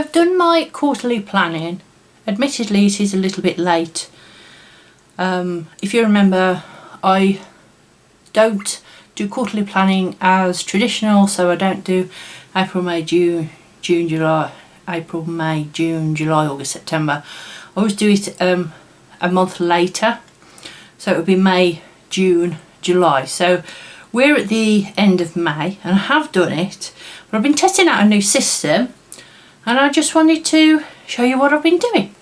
I've done my quarterly planning. Admittedly, it is a little bit late. If you remember, I don't do quarterly planning as traditional, so I don't do April, May, June, July, April, May, June, July, August, September. I always do it a month later, so it would be May, June, July. So we're at the end of May and I have done it, but I've been testing out a new system and I just wanted to show you what I've been doing.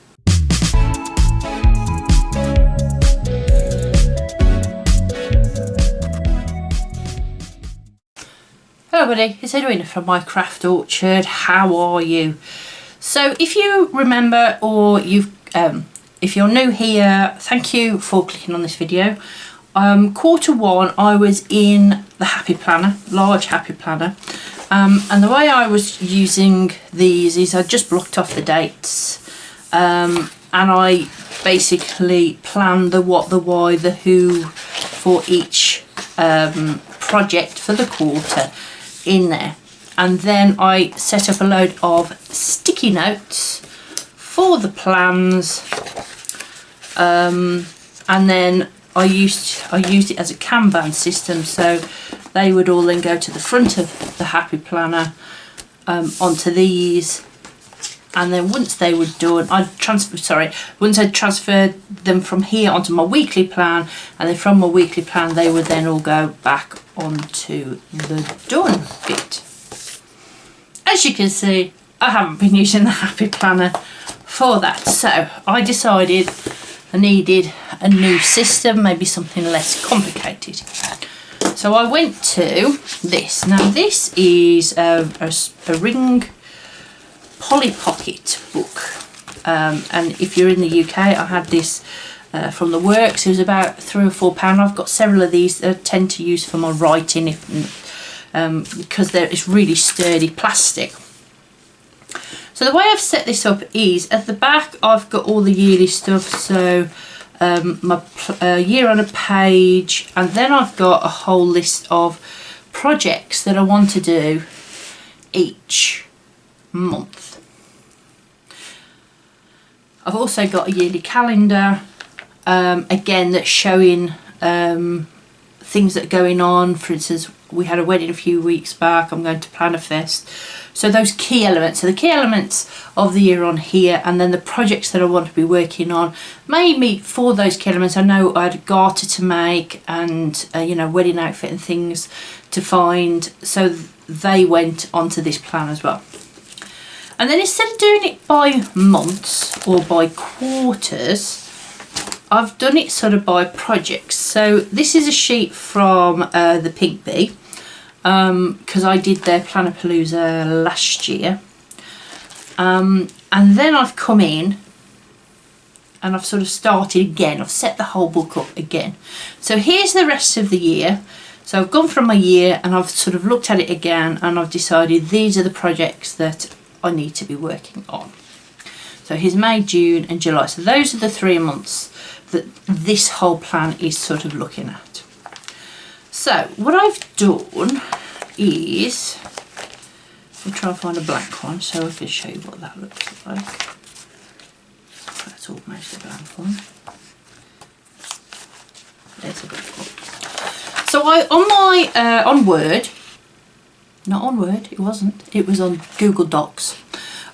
Hello buddy, it's Edwina from My Craft Orchard. How are you? So if you remember, or if you're new here, thank you for clicking on this video. Quarter one I was in the Happy Planner, large Happy Planner, and the way I was using these is I just blocked off the dates, and I basically planned the what, the why, the who for each project for the quarter in there. And then I set up a load of sticky notes for the plans, and then I used it as a KanBan system, so they would all then go to the front of the Happy Planner, onto these, and then once they were done, once I transferred them from here onto my weekly plan, and then from my weekly plan they would then all go back onto the done bit. As you can see, I haven't been using the Happy Planner for that, so I decided I needed a new system, maybe something less complicated. So I went to this. Now this is a ring Polly Pocket book, and if you're in the UK, I had this from the works. It was about £3 or £4. I've got several of these that I tend to use for my writing, because it's really sturdy plastic. So the way I've set this up is at the back I've got all the yearly stuff, so my year on a page, and then I've got a whole list of projects that I want to do each month. I've also got a yearly calendar, again, that's showing things that are going on. For instance, we had a wedding a few weeks back, I'm going to plan a fest. So those key elements, so the key elements of the year on here, and then the projects that I want to be working on. Mainly for those key elements, I know I had a garter to make and you know, wedding outfit and things to find, so they went onto this plan as well. And then instead of doing it by months or by quarters, I've done it sort of by projects. So this is a sheet from the Pink Bee, because I did their Planapalooza last year, and then I've come in and I've sort of started again. I've set the whole book up again. So here's the rest of the year. So I've gone from my year and I've sort of looked at it again, and I've decided these are the projects that I need to be working on. So here's May, June and July. So those are the 3 months that this whole plan is sort of looking at. So what I've done is, I'll try and find a blank one so I can show you what that looks like. That's almost a blank one. There's a blank one. So on Word, not on Word, it wasn't, it was on Google Docs.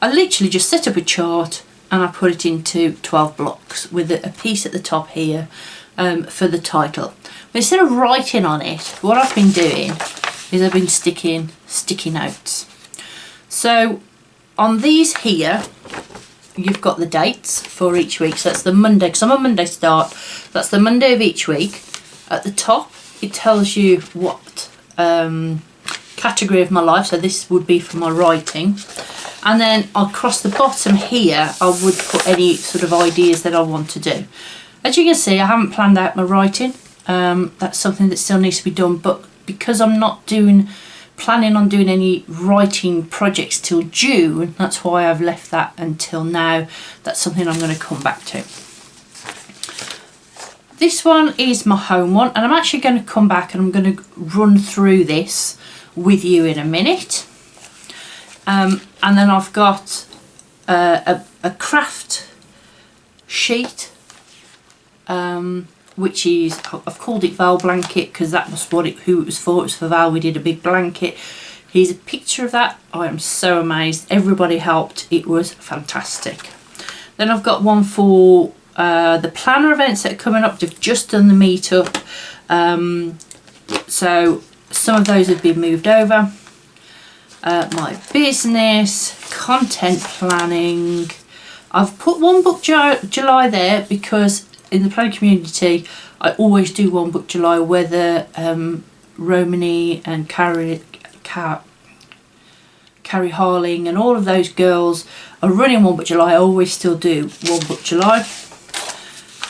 I literally just set up a chart and I put it into 12 blocks with a piece at the top here for the title. But instead of writing on it, what I've been doing is I've been sticking sticky notes. So on these here, you've got the dates for each week. So that's the Monday, because I'm a Monday start. That's the Monday of each week. At the top, it tells you what category of my life. So this would be for my writing. And then across the bottom here, I would put any sort of ideas that I want to do. As you can see, I haven't planned out my writing. That's something that still needs to be done, but because I'm not planning on doing any writing projects till June, that's why I've left that until now. That's something I'm going to come back to. This one is my home one, and I'm actually going to come back and I'm going to run through this with you in a minute. And then I've got a craft sheet, which is, I've called it Val blanket because that was who it was for. It was for Val. We did a big blanket. Here's a picture of that. I am so amazed. Everybody helped. It was fantastic. Then I've got one for the planner events that are coming up. They've just done the meetup. So some of those have been moved over. My business, content planning. I've put one book July there because in the planning community I always do one book July, whether Romany and Carrie Harling and all of those girls are running one book July. I always still do one book July.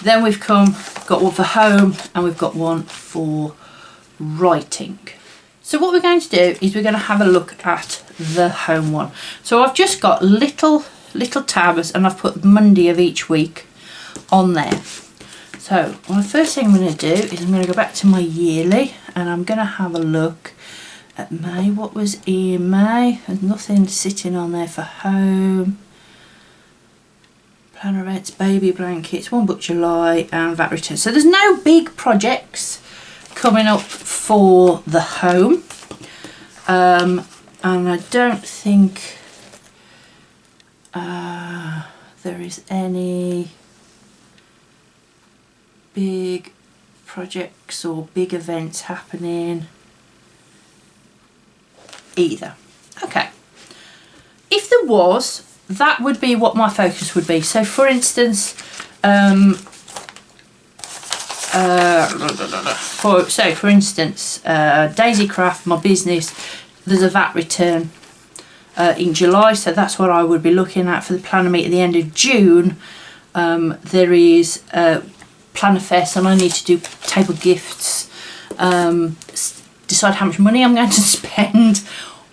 Then we've got one for home, and we've got one for writing. So what we're going to do is we're going to have a look at the home one. So I've just got little tabs, and I've put Monday of each week on there. So the first thing I'm going to do is I'm going to go back to my yearly, and I'm going to have a look at May. What was in May? There's nothing sitting on there for home. Planner events, baby blankets, one book July, and VAT return. So there's no big projects coming up for the home, and I don't think there is any big projects or big events happening either. Okay, if there was, that would be what my focus would be. So for instance, Daisy Craft, my business, there's a VAT return in July, so that's what I would be looking at for the planner meet at the end of June. There is a planner fest, and I need to do table gifts, decide how much money I'm going to spend,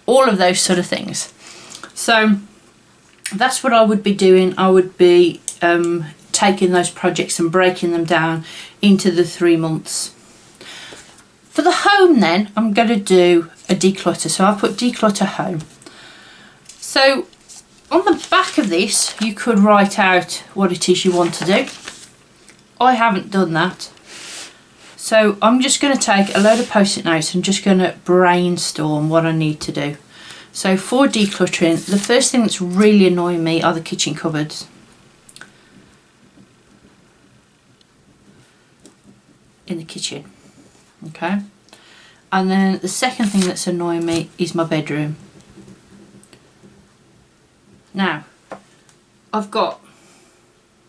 all of those sort of things. So that's what I would be doing. I would be taking those projects and breaking them down into the 3 months. For the home then, I'm going to do a declutter. So I've put declutter home. So on the back of this, you could write out what it is you want to do. I haven't done that. So I'm just going to take a load of post-it notes and just going to brainstorm what I need to do. So for decluttering, the first thing that's really annoying me are the kitchen cupboards. In the kitchen, okay? And then the second thing that's annoying me is my bedroom. Now, I've got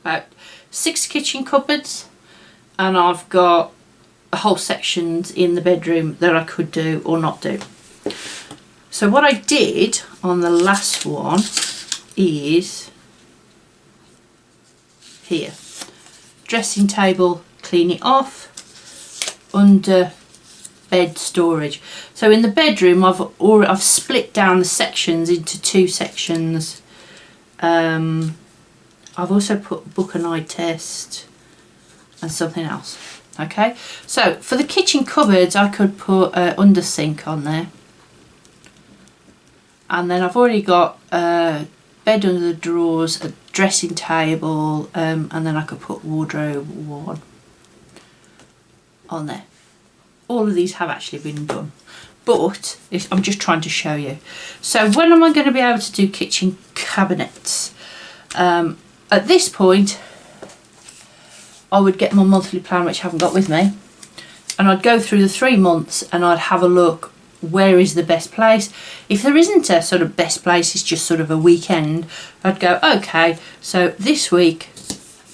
about 6 kitchen cupboards, and I've got whole sections in the bedroom that I could do or not do. So what I did on the last one is here, dressing table, clean it off, under bed storage. So in the bedroom I've split down the sections into 2 sections. I've also put book and eye test and something else. Okay, so for the kitchen cupboards I could put under sink on there, and then I've already got bed under the drawers, a dressing table, and then I could put wardrobe 1 on there. All of these have actually been done, but I'm just trying to show you. So when am I going to be able to do kitchen cabinets? At this point I would get my monthly plan, which I haven't got with me, and I'd go through the 3 months and I'd have a look, where is the best place. If there isn't a sort of best place, it's just sort of a weekend, I'd go, okay, so this week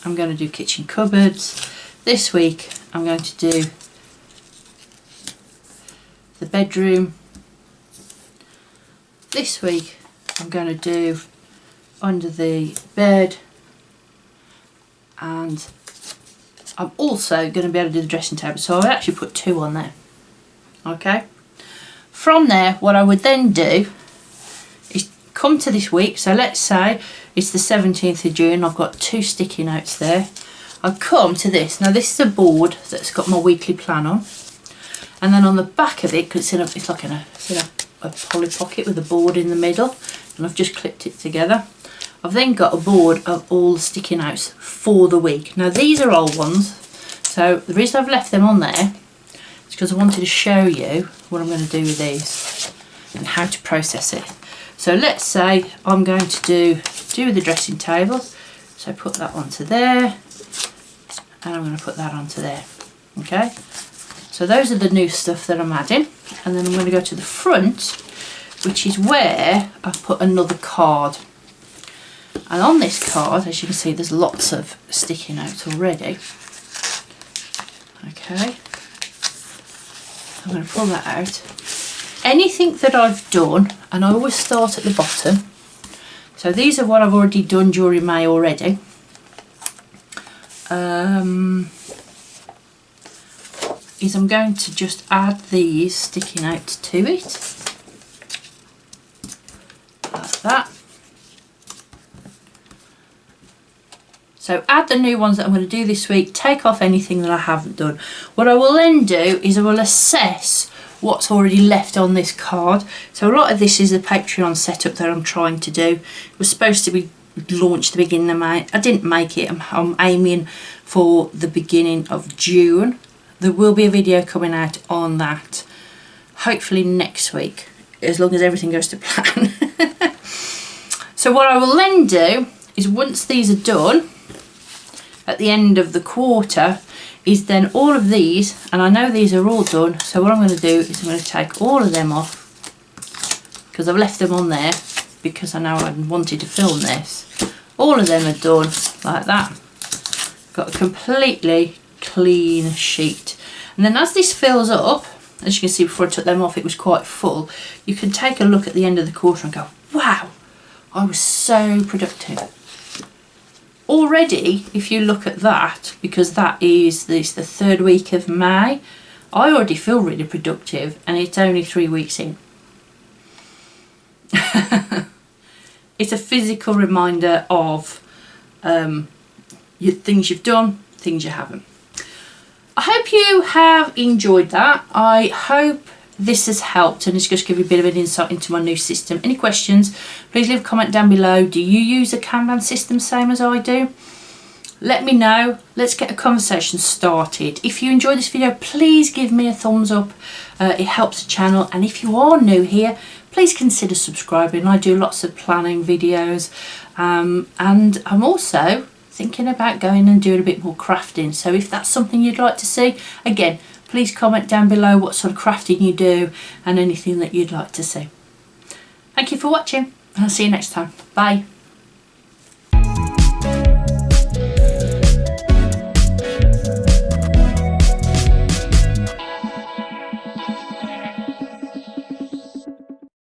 I'm going to do kitchen cupboards, this week I'm going to do the bedroom, this week I'm going to do under the bed, and I'm also going to be able to do the dressing table. So I would actually put 2 on there. Okay. From there, what I would then do is come to this week. So let's say it's the 17th of June. I've got 2 sticky notes there. I'd come to this. Now this is a board that's got my weekly plan on. And then on the back of it, because it's like a Polly Pocket with a board in the middle, and I've just clipped it together. I've then got a board of all the sticky notes for the week. Now these are old ones, so the reason I've left them on there is because I wanted to show you what I'm going to do with these and how to process it. So let's say I'm going to do the dressing table, so put that onto there, and I'm going to put that onto there. Okay, so those are the new stuff that I'm adding, and then I'm going to go to the front, which is where I've put another card. And on this card, as you can see, there's lots of sticky notes already. Okay, I'm going to pull that out. Anything that I've done, and I always start at the bottom, so these are what I've already done during May already. Is I'm going to just add these sticky notes to it, like that. So add the new ones that I'm going to do this week, take off anything that I haven't done. What I will then do is I will assess what's already left on this card. So a lot of this is the Patreon setup that I'm trying to do. It was supposed to be launched the beginning of May. I didn't make it. I'm aiming for the beginning of June. There will be a video coming out on that, hopefully next week, as long as everything goes to plan. So what I will then do is, once these are done, at the end of the quarter, is then all of these, and I know these are all done, so what I'm going to do is I'm going to take all of them off, because I've left them on there because I know I wanted to film this. All of them are done like that. Got a completely clean sheet, and then as this fills up, as you can see before I took them off, it was quite full. You can take a look at the end of the quarter and go, wow, I was so productive. Already, if you look at that, because that is the third week of May, I already feel really productive, and it's only 3 weeks in. It's a physical reminder of things you've done, things you haven't. I hope you have enjoyed that. I hope this has helped and it's just give you a bit of an insight into my new system. Any questions, please leave a comment down below. Do you use a KanBan system same as I do? Let me know. Let's get a conversation started. If you enjoyed this video, please give me a thumbs up. It helps the channel, and if you are new here, please consider subscribing. I do lots of planning videos, and I'm also thinking about going and doing a bit more crafting. So if that's something you'd like to see, again, please comment down below what sort of crafting you do and anything that you'd like to see. Thank you for watching, and I'll see you next time. Bye.